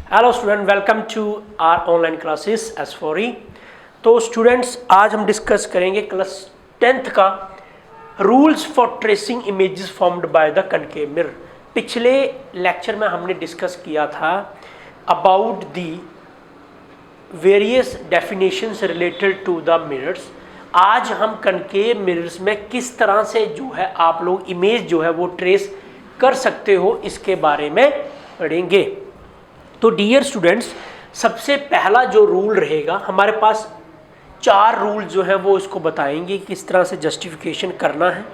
Hello student, welcome to our online classes S4E। तो students, आज हम डिस्कस करेंगे क्लास 10th का rules for tracing images formed by the concave mirror. पिछले lecture में हमने डिस्कस किया था about the various definitions related to the mirrors. आज हम कनकेव मिरर्स में किस तरह से जो है आप लोग इमेज जो है वो ट्रेस कर सकते हो इसके बारे में पढ़ेंगे। तो डियर स्टूडेंट्स, सबसे पहला जो रूल रहेगा, हमारे पास 4 रूल जो है वो इसको बताएंगे किस तरह से जस्टिफिकेशन करना है।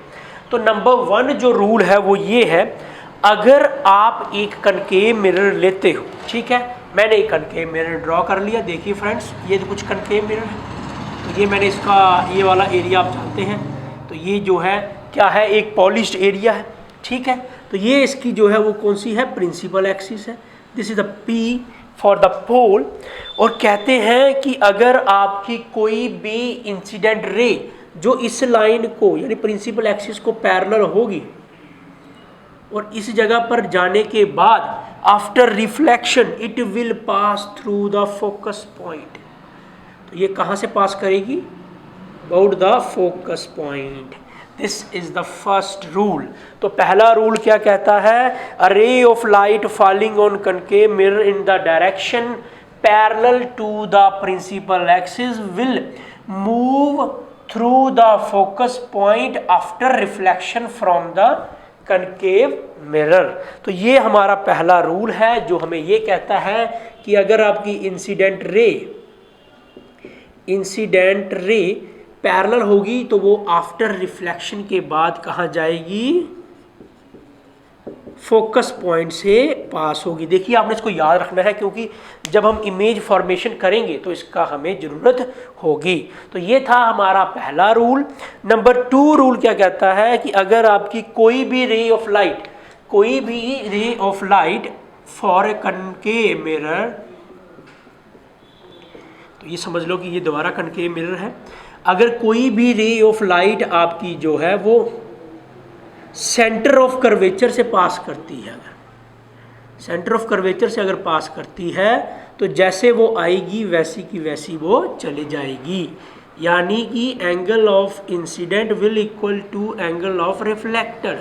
तो नंबर 1 जो रूल है वो ये है, अगर आप एक कनकेव मिरर लेते हो, ठीक है, मैंने एक कनकेव मिरर ड्रॉ कर लिया। देखिए फ्रेंड्स, ये तो कुछ कनकेव मिरर है, तो ये मैंने इसका ये वाला एरिया आप जानते हैं, तो ये जो है क्या है, एक पॉलिश्ड एरिया है, ठीक है। तो ये इसकी जो है वो कौन सी है, प्रिंसिपल एक्सिस है। This is the P for the pole. और कहते हैं कि अगर आपकी कोई भी इंसिडेंट रे जो इस लाइन को यानी प्रिंसिपल एक्सिस को पैरेलल होगी और इस जगह पर जाने के बाद after reflection it will pass through the focus point. तो ये कहाँ से पास करेगी, about the focus point. This is the first rule. तो पहला रूल क्या कहता है, a ray of light falling on concave mirror in the direction parallel to the principal axis will move through the focus point after reflection from the concave mirror. तो ये हमारा पहला rule है जो हमें ये कहता है कि अगर आपकी इंसिडेंट रे पैरेलल होगी तो वो आफ्टर रिफ्लेक्शन के बाद कहाँ जाएगी, फोकस पॉइंट से पास होगी। देखिए, आपने इसको याद रखना है क्योंकि जब हम इमेज फॉर्मेशन करेंगे तो इसका हमें ज़रूरत होगी। तो ये था हमारा पहला रूल। नंबर 2 रूल क्या कहता है कि अगर आपकी कोई भी रे of light for a concave mirror, तो ये समझ लो कि ये दोबारा कनकेव मिरर है। अगर कोई भी रे ऑफ लाइट आपकी जो है वो सेंटर ऑफ कर्वेचर से पास करती है, अगर सेंटर ऑफ कर्वेचर से अगर पास करती है तो जैसे वो आएगी वैसी की वैसी वो चली जाएगी, यानी कि angle of incident will equal to angle of reflected.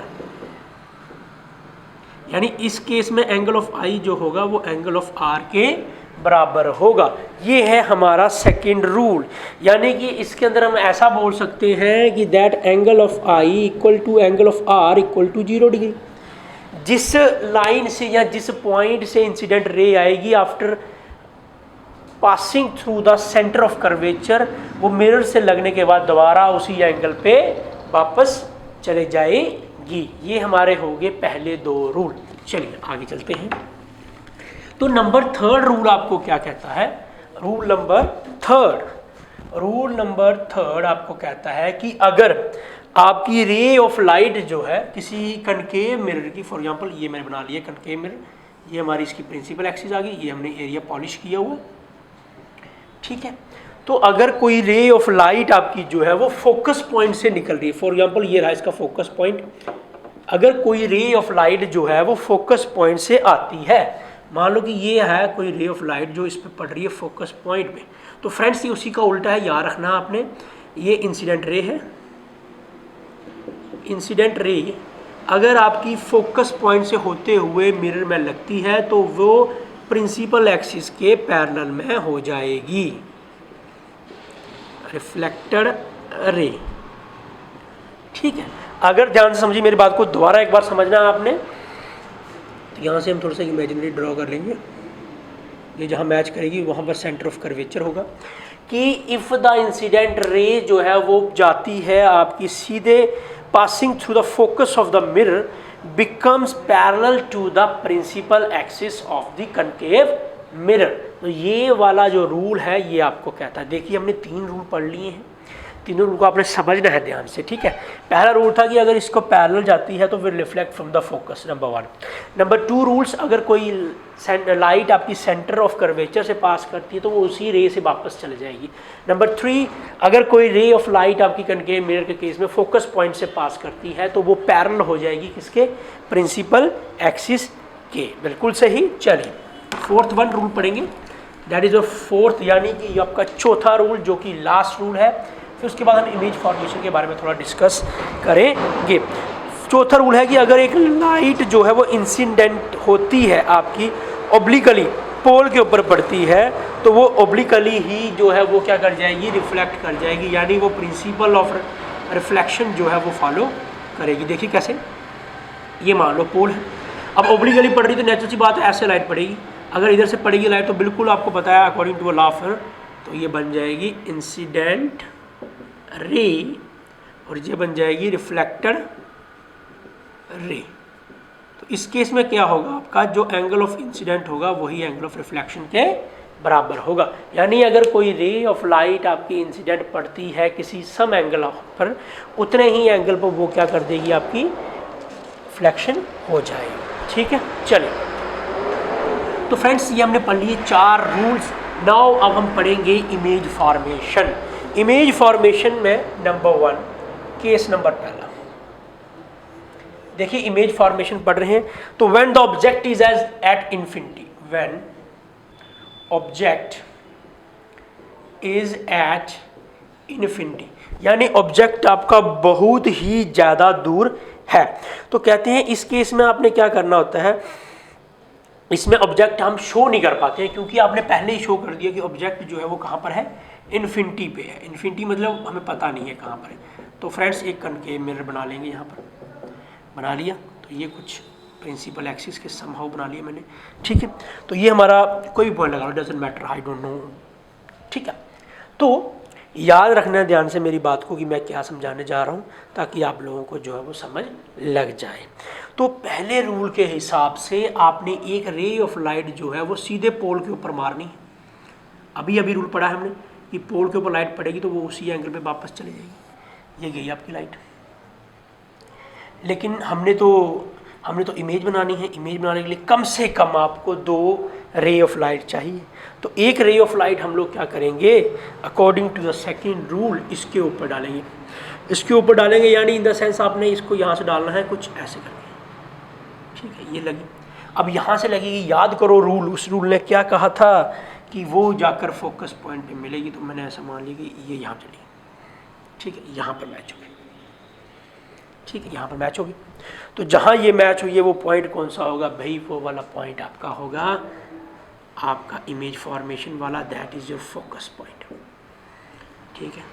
यानी इस केस में एंगल ऑफ आई जो होगा वो एंगल ऑफ आर के बराबर होगा। ये है हमारा सेकंड रूल। यानी कि इसके अंदर हम ऐसा बोल सकते हैं कि that angle of I equal to angle of R equal to 0 degree. जिस लाइन से या जिस पॉइंट से इंसिडेंट रे आएगी after passing through the centre of curvature, वो मिरर से लगने के बाद दोबारा उसी एंगल पे वापस चले जाएगी। ये हमारे हो गए पहले 2 रूल। चलिए आगे चलते हैं। तो नंबर 3 रूल आपको क्या कहता है, रूल नंबर 3 आपको कहता है कि अगर आपकी रे ऑफ लाइट जो है किसी कनकेव मिरर की, फॉर एग्जांपल ये मैंने बना लिया कनकेव मिरर, ये हमारी इसकी प्रिंसिपल एक्सिस आ गई, ये हमने एरिया पॉलिश किया हुआ, ठीक है। तो अगर कोई रे ऑफ लाइट आपकी जो है वो फोकस पॉइंट से निकल रही है, फॉर एग्जांपल ये रहा इसका फोकस पॉइंट, अगर कोई रे ऑफ लाइट जो है वो फोकस पॉइंट से आती है, मान लो कि ये है कोई रे ऑफ लाइट जो इस पे पड़ रही है फोकस पॉइंट पे, तो फ्रेंड्स ये उसी का उल्टा है, याद रखना आपने। ये इंसिडेंट रे है, इंसिडेंट रे अगर आपकी फोकस पॉइंट से होते हुए मिरर में लगती है तो वो प्रिंसिपल एक्सिस के पैरेलल में हो जाएगी, रिफ्लेक्टेड रे, ठीक है। अगर ध्यान से समझिए मेरी बात को, दोबारा एक बार समझना आपने। यहाँ से हम थोड़ा सा इमेजिनरी ड्रॉ कर लेंगे, ये जहाँ मैच करेगी वहाँ पर सेंटर ऑफ कर्वेचर होगा कि इफ़ द इंसिडेंट रे जो है वो जाती है आपकी सीधे passing through the focus of the mirror becomes parallel to the principal axis of the concave mirror. तो ये वाला जो रूल है ये आपको कहता है। देखिए, हमने 3 रूल पढ़ लिए हैं, तीनों रूल को आपने समझना है ध्यान से, ठीक है। पहला रूल था कि अगर इसको पैरेलल जाती है तो फिर reflect from the focus, number 1। Number 2 rules, अगर कोई लाइट आपकी सेंटर ऑफ कर्वेचर से पास करती है तो वो उसी रे से वापस चले जाएगी। नंबर 3, अगर कोई रे ऑफ लाइट आपकी कनकेव मिरर के केस में फोकस पॉइंट से पास करती है तो वो पैरेलल हो जाएगी किसके, प्रिंसिपल एक्सिस के। बिल्कुल सही। चलिए फोर्थ वन रूल पढ़ेंगे, दैट इज योर फोर्थ, यानी कि ये आपका चौथा रूल जो कि लास्ट रूल है। फिर उसके बाद हम इमेज फॉर्मेशन के बारे में थोड़ा डिस्कस करेंगे। चौथा रूल है कि अगर एक लाइट जो है वो इंसिडेंट होती है आपकी ऑब्लिकली पोल के ऊपर पड़ती है, तो वो ऑब्लिकली ही जो है वो क्या कर जाएगी, रिफ्लेक्ट कर जाएगी, यानी वो प्रिंसिपल ऑफ रिफ्लेक्शन जो है वो फॉलो करेगी। देखिए कैसे, ये मान लो पोल है, अब ऑब्लिकली पड़ रही तो नेचुरल सी बात है ऐसे लाइट पड़ेगी। अगर इधर से पड़ेगी लाइट तो बिल्कुल आपको पता है अकॉर्डिंग टू लॉ ऑफ, तो ये बन जाएगी इंसिडेंट रे और ये बन जाएगी रिफ्लेक्टेड रे। तो इस केस में क्या होगा, आपका जो एंगल ऑफ इंसिडेंट होगा वही एंगल ऑफ रिफ्लेक्शन के बराबर होगा। यानी अगर कोई रे ऑफ लाइट आपकी इंसिडेंट पड़ती है किसी सम एंगल पर, उतने ही एंगल पर वो क्या कर देगी, आपकी रिफ्लेक्शन हो जाएगी। ठीक है, चलिए तो फ्रेंड्स ये हमने पढ़ लिए 4 रूल्स। नाउ अब हम पढ़ेंगे इमेज फॉर्मेशन। इमेज फॉर्मेशन में नंबर 1 केस नंबर पहला, देखिए इमेज फॉर्मेशन पढ़ रहे हैं तो when the object is as at infinity, when object is at infinity, यानी ऑब्जेक्ट आपका बहुत ही ज़्यादा दूर है। तो कहते हैं इस केस में आपने क्या करना होता है, इसमें ऑब्जेक्ट हम शो नहीं कर पाते हैं क्योंकि आपने पहले ही शो कर दिया कि ऑब्जेक्ट जो है वो कहाँ पर है, इन्फिनिटी पे है। इन्फिनिटी मतलब हमें पता नहीं है कहाँ पर है। तो फ्रेंड्स एक कनकेव मिरर बना लेंगे, यहाँ पर बना लिया, तो ये कुछ प्रिंसिपल एक्सिस के समहाउ बना लिया मैंने। ठीक है, तो ये हमारा कोई भी पॉइंट लगा लो, doesn't matter, I don't know. ठीक है, तो याद रखना ध्यान से मेरी बात को कि मैं क्या समझाने जा रहा हूँ, ताकि आप लोगों को जो है वो समझ लग जाए। तो पहले रूल के हिसाब से आपने एक रे ऑफ लाइट जो है वो सीधे पोल के ऊपर मारनी है। अभी रूल पढ़ा है हमने कि पोल के ऊपर लाइट पड़ेगी तो वो उसी एंगल पे वापस चली जाएगी। ये गई आपकी लाइट। लेकिन हमने तो इमेज बनानी है। इमेज बनाने के लिए कम से कम आपको 2 रे ऑफ लाइट चाहिए। तो एक रे ऑफ लाइट हम लोग क्या करेंगे, according to the second rule इसके ऊपर डालेंगे। इसके ऊपर डालेंगे यानी इन द सेंस आपने इसको यहाँ से डालना है कुछ ऐसे करके। ठीक है, ये लगी। अब यहाँ से लगेगी, याद करो रूल, उस रूल ने क्या कहा था कि वो जाकर फोकस पॉइंट पे मिलेगी। तो मैंने ऐसा मान लिया कि ये यहाँ चली। ठीक है, यहाँ पर मैच होगी। ठीक है, यहाँ पर मैच होगी। तो जहाँ ये मैच हुई है वो पॉइंट कौन सा होगा भाई, वो वाला पॉइंट आपका होगा आपका इमेज फॉर्मेशन वाला, that is your focus point. ठीक है,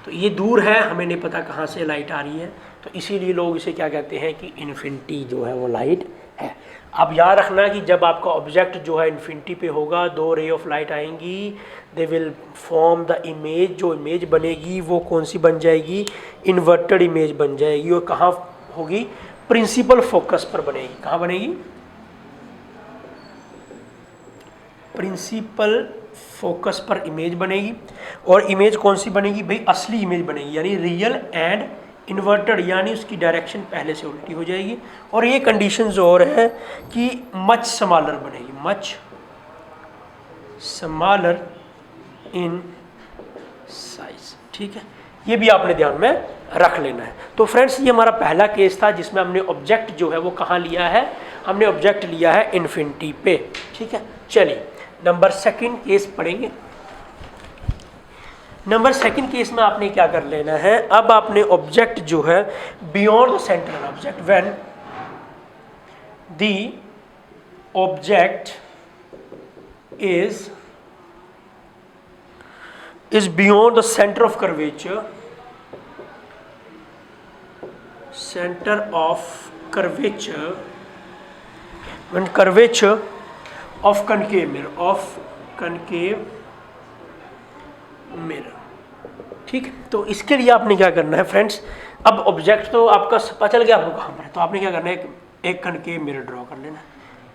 तो ये दूर है, हमें नहीं पता कहाँ से लाइट आ रही है, तो इसीलिए लोग इसे क्या कहते हैं कि इन्फिनिटी जो है वो लाइट है। अब याद रखना कि जब आपका ऑब्जेक्ट जो है इन्फिनिटी पे होगा, 2 रे ऑफ लाइट आएंगी, they will form the image. जो इमेज बनेगी वो कौन सी बन जाएगी, इन्वर्टेड इमेज बन जाएगी। और कहाँ होगी, प्रिंसिपल फोकस पर बनेगी। कहाँ बनेगी, प्रिंसिपल फोकस पर इमेज बनेगी। और इमेज कौन सी बनेगी भाई, असली इमेज बनेगी, यानी रियल एंड इन्वर्टेड, यानी उसकी डायरेक्शन पहले से उल्टी हो जाएगी। और ये कंडीशंस और है कि मच स्मॉलर बनेगी, मच स्मॉलर इन साइज। ठीक है, ये भी आपने ध्यान में रख लेना है। तो फ्रेंड्स ये हमारा पहला केस था जिसमें हमने ऑब्जेक्ट जो है वो कहाँ लिया है, हमने ऑब्जेक्ट लिया है इन्फिनिटी पे। ठीक है, चलिए नंबर 2 केस पढ़ेंगे। नंबर 2 केस में आपने क्या कर लेना है, अब आपने ऑब्जेक्ट जो है beyond the centre object, when the object is beyond the center of curvature, when curvature of concave mirror, ठीक। तो इसके लिए आपने क्या करना है फ्रेंड्स, अब ऑब्जेक्ट तो आपका पता चल गया आपको कहाँ पर है, तो आपने क्या करना है, एक कनकेव मिरर ड्रॉ कर लेना है।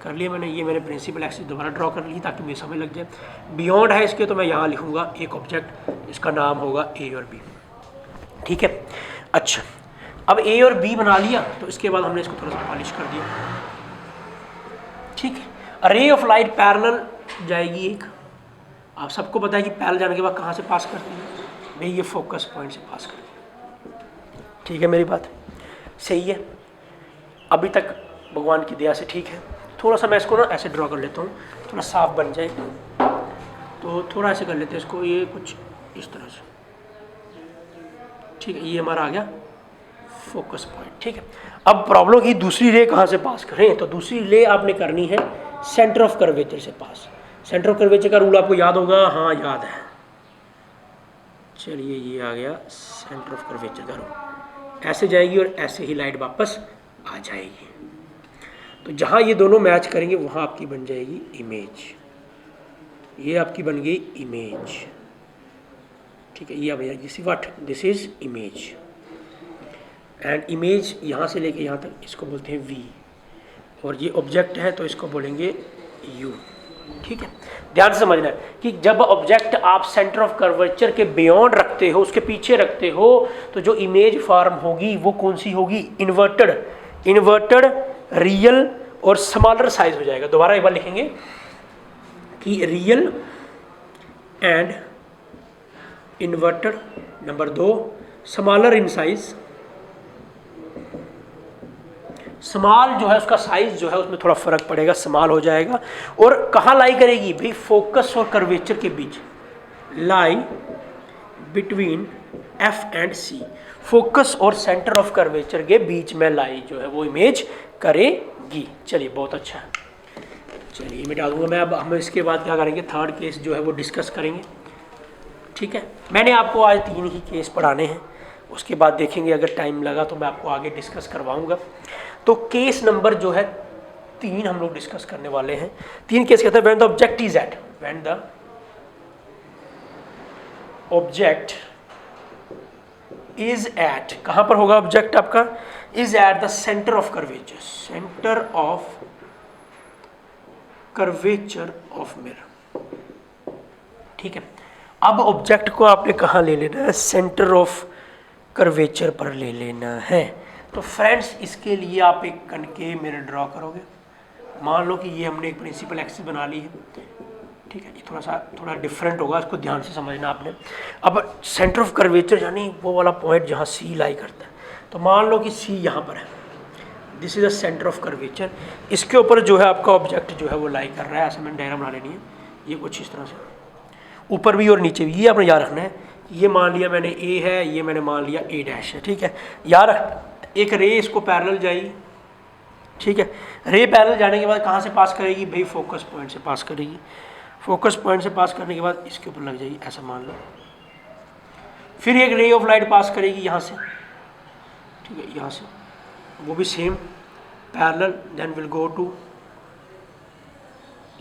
कर लिया मैंने, ये मैंने प्रिंसिपल एक्सिस दोबारा ड्रॉ कर ली ताकि मुझे समझ लग जाए। बियॉन्ड है इसके, तो मैं यहाँ लिखूँगा एक ऑब्जेक्ट, इसका नाम होगा ए और बी। ठीक है, अच्छा अब ए और बी बना लिया, तो इसके बाद हमने इसको थोड़ा सा पॉलिश कर दिया। ठीक है, रे ऑफ लाइट पैरेलल जाएगी एक, आप सबको पता है कि पैरेलल जाने के बाद कहाँ से पास करती है भाई, ये फोकस पॉइंट से पास करती है। ठीक है, मेरी बात सही है, अभी तक भगवान की दया से ठीक है। थोड़ा सा मैं इसको ना ऐसे ड्रॉ कर लेता हूँ, थोड़ा साफ बन जाए। तो थोड़ा ऐसे कर लेते हैं इसको, ये कुछ इस तरह से, ठीक है। ये हमारा आ गया फोकस पॉइंट, ठीक है। अब प्रॉब्लम की दूसरी रे कहाँ से पास करें, तो दूसरी रे आपने करनी है सेंटर ऑफ कर्वेचर से पास। सेंटर ऑफ कर्वेचर का रूल आपको याद होगा, हाँ याद है। चलिए ये आ गया सेंटर ऑफ कर्वेचर का रूल, ऐसे जाएगी और ऐसे ही लाइट वापस आ जाएगी। तो जहाँ ये दोनों मैच करेंगे वहाँ आपकी बन जाएगी इमेज, ये आपकी बन गई इमेज, ठीक है। ये भैया this what, this is image. And image यहाँ से लेके यहाँ तक इसको बोलते हैं वी, और ये ऑब्जेक्ट है तो इसको बोलेंगे यू, ठीक है। ध्यान से समझना है कि जब ऑब्जेक्ट आप सेंटर ऑफ कर्वेचर के बियॉन्ड रखते हो, उसके पीछे रखते हो, तो जो इमेज फॉर्म होगी वो कौन सी होगी, इन्वर्टेड, इन्वर्टेड, रियल और स्मॉलर साइज हो जाएगा। दोबारा एक बार लिखेंगे कि real and inverted, number 2 smaller in size. Small जो है उसका साइज जो है उसमें थोड़ा फर्क पड़ेगा, स्मॉल हो जाएगा। और कहाँ लाई करेगी भाई, फोकस और कर्वेचर के बीच, lie between F and C, focus और सेंटर ऑफ कर्वेचर के बीच में लाई जो है वो इमेज करेगी। चलिए बहुत अच्छा है, चलिए मिटा दूंगा मैं। अब हम इसके बाद क्या करेंगे, थर्ड केस जो है वो डिस्कस करेंगे, ठीक है। मैंने आपको आज 3 ही केस पढ़ाने हैं, उसके बाद देखेंगे अगर टाइम लगा तो मैं आपको आगे डिस्कस करवाऊंगा। तो केस नंबर जो है 3 हम लोग डिस्कस करने वाले हैं। 3 केस कहते हैं when the object is at, when the object is at, कहां पर होगा ऑब्जेक्ट आपका, is at the centre of curvature, centre of curvature of mirror, ठीक है। अब ऑब्जेक्ट को आपने कहाँ ले लेना है, सेंटर ऑफ कर्वेचर पर ले लेना है। तो फ्रेंड्स इसके लिए आप एक कनकेव मिरर ड्रॉ करोगे। मान लो कि ये हमने एक प्रिंसिपल एक्सिस बना ली है, ठीक है। ये थोड़ा डिफरेंट होगा, इसको ध्यान से समझना आपने। अब सेंटर ऑफ कर्वेचर यानी वो वाला पॉइंट जहाँ सी लाई करता है, तो मान लो कि सी यहाँ पर है, this is the centre of curvature. इसके ऊपर जो है आपका ऑब्जेक्ट जो है वो लाई कर रहा है, ऐसे मैंने डायग्राम बना लेनी है, ये कुछ इस तरह से, ऊपर भी और नीचे भी। ये आपने याद रखना है, ये मान लिया मैंने ए है, ये मैंने मान लिया ए डैश है, ठीक है। यार एक रे इसको पैरेलल जाएगी, ठीक है। रे पैरेलल जाने के बाद कहाँ से पास करेगी भाई, फोकस पॉइंट से पास करेगी। फोकस पॉइंट से पास करने के बाद इसके ऊपर लग जाएगी, ऐसा मान लो। फिर एक रे ऑफ लाइट पास करेगी यहाँ से, ठीक है, यहाँ से, वो भी same parallel, then will go to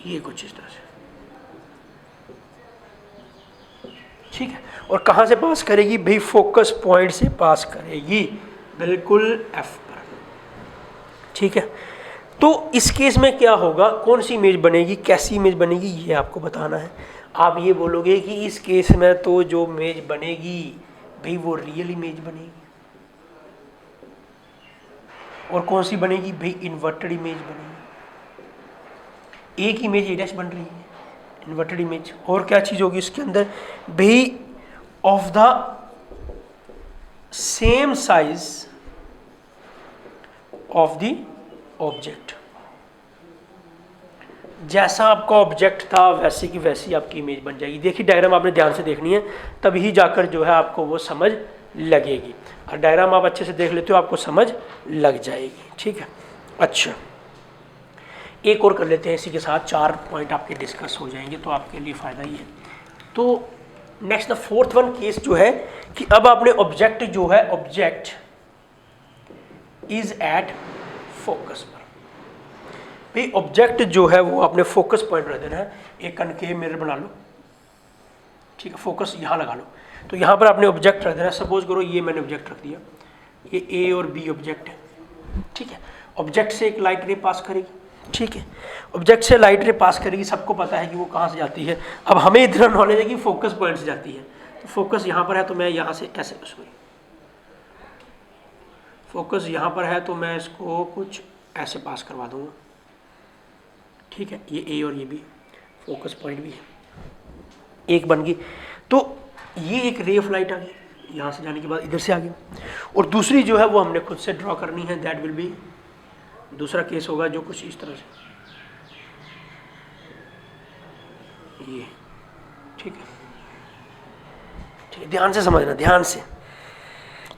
ये कुछ इस तरह से, ठीक है। और कहाँ से पास करेगी भाई, फोकस पॉइंट से पास करेगी, बिल्कुल एफ पर, ठीक है। तो इस केस में क्या होगा, कौन सी इमेज बनेगी, कैसी इमेज बनेगी, ये आपको बताना है। आप ये बोलोगे कि इस केस में तो जो इमेज बनेगी भाई वो रियल इमेज बनेगी, और कौन सी बनेगी भाई, इन्वर्टेड इमेज बनेगी। एक इमेज ए डैश बन रही है, इन्वर्टेड इमेज। और क्या चीज़ होगी इसके अंदर भाई, of the same size of the object, जैसा आपका ऑब्जेक्ट था वैसे की वैसी आपकी इमेज बन जाएगी। देखिए डायग्राम आपने ध्यान से देखनी है, तभी जाकर जो है आपको वो समझ लगेगी। और डायग्राम आप अच्छे से देख लेते हो आपको समझ लग जाएगी, ठीक है। अच्छा एक और कर लेते हैं इसी के साथ, 4 पॉइंट आपके डिस्कस हो जाएंगे, तो आपके लिए फ़ायदा ही है। तो next the fourth one case जो है कि अब आपने ऑब्जेक्ट जो है, ऑब्जेक्ट इज एट फोकस पर, भाई ऑब्जेक्ट जो है वो आपने फोकस पॉइंट रख देना है। एक कनकेव मिरर बना लो, ठीक है, फोकस यहाँ लगा लो। तो यहाँ पर आपने ऑब्जेक्ट रख देना है, सपोज करो ये मैंने ऑब्जेक्ट रख दिया, ये ए और बी ऑब्जेक्ट है, ठीक है। ऑब्जेक्ट से एक लाइट रे पास करेगी, ठीक है। ऑब्जेक्ट से लाइट रे पास करेगी, सबको पता है कि वो कहाँ से जाती है। अब हमें इधर नॉलेज है कि फोकस पॉइंट से जाती है, तो फोकस यहाँ पर है तो मैं यहाँ से ऐसे, सॉरी फोकस यहाँ पर है तो मैं इसको कुछ ऐसे पास करवा दूंगा, ठीक है। ये ए और ये भी फोकस पॉइंट भी है, एक बन गई। तो ये एक रे ऑफ लाइट आ गई, यहाँ से जाने के बाद इधर से आ गई। और दूसरी जो है वो हमने खुद से ड्रॉ करनी है, दैट विल बी, दूसरा केस होगा जो कुछ इस तरह से, ये, ठीक है, ठीक है, ध्यान से समझना, ध्यान से।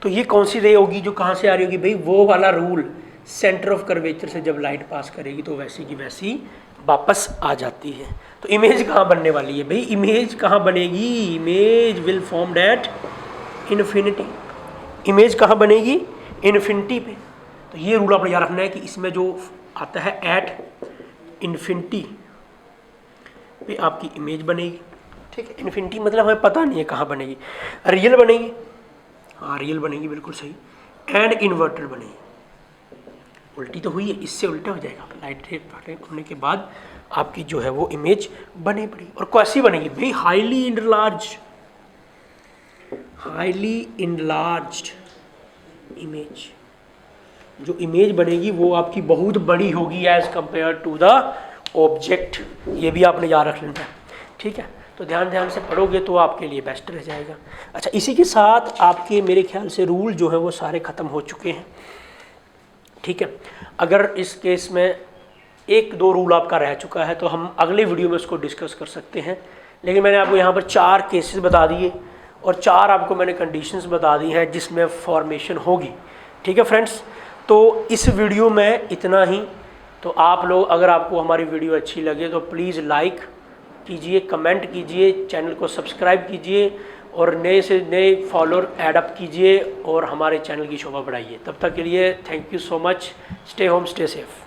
तो ये कौन सी रे होगी जो कहाँ से आ रही होगी भाई, वो वाला रूल, सेंटर ऑफ कर्वेचर से जब लाइट पास करेगी तो वैसी की वैसी वापस आ जाती है। तो इमेज कहाँ बनने वाली है भाई, इमेज कहाँ बनेगी, image will formed at infinity. Image कहाँ बनेगी, इन्फिनिटी पे। तो ये रूल आपने याद रखना है कि इसमें जो आता है एट इन्फिनिटी पे आपकी इमेज बनेगी, ठीक है। इन्फिनिटी मतलब हमें पता नहीं है कहाँ बनेगी, रियल बनेगी, हाँ रियल बनेगी, बिल्कुल सही, एंड इन्वर्टेड बनेगी। उल्टी तो हुई है, इससे उल्टा हो जाएगा, लाइट होने के बाद आपकी जो है वो इमेज बने पड़ी। और कैसी बनेगी भाई, हाईली इनलार्ज्ड इमेज। जो इमेज बनेगी वो आपकी बहुत बड़ी होगी as compare to the object. ये भी आपने याद रख लेना है, ठीक है। तो ध्यान से पढ़ोगे तो आपके लिए बेस्ट रह जाएगा। अच्छा, इसी के साथ आपके मेरे ख्याल से रूल जो है वो सारे ख़त्म हो चुके हैं, ठीक है। अगर इस केस में एक दो रूल आपका रह चुका है तो हम अगले वीडियो में उसको डिस्कस कर सकते हैं, लेकिन मैंने आपको यहाँ पर 4 केसेस बता दिए और 4 आपको मैंने कंडीशंस बता दी हैं जिसमें फॉर्मेशन होगी, ठीक है फ्रेंड्स। तो इस वीडियो में इतना ही। तो आप लोग, अगर आपको हमारी वीडियो अच्छी लगे तो प्लीज़ लाइक कीजिए, कमेंट कीजिए, चैनल को सब्सक्राइब कीजिए और नए से नए फॉलोअर ऐड अप कीजिए और हमारे चैनल की शोभा बढ़ाइए। तब तक के लिए thank you so much. Stay home, stay safe.